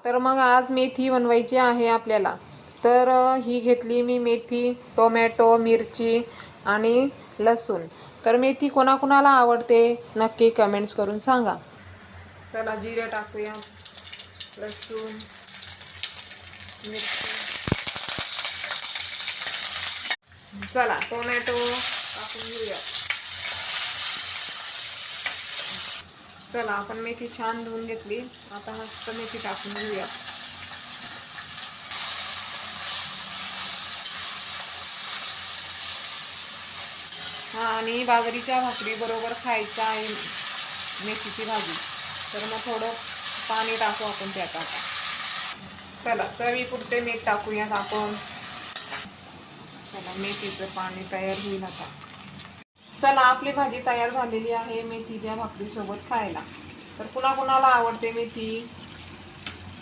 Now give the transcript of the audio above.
तर मग आज मेथी बनवायची आहे आपल्याला. तर ही घेतली मी मेथी, टोमॅटो, मिरची आणि लसूण. तर मेथी कोणाकोणाला आवडते नक्की कमेंट्स करून सांगा. चला जिरे टाकूया, लसूण, मिरची. चला टोमॅटो टाकून घेऊया. चला आपण मेथी छान धुवून घेतली, आता मस्त मेथी टाकून घेऊया. हा आणि बाजरीच्या भाकरी बरोबर खायचं आहे मेथीची भाजी. तर मग थोडं पाणी टाकू आपण त्यात आता. चला चवीपुरते मीठ टाकूयात आपण. चला मेथीचं पाणी तयार होईल आता. चला आपली भाजी तयार झालेली आहे मेथीच्या भाकरी सोबत खायला. तर कुणाकुणाला आवडते मेथी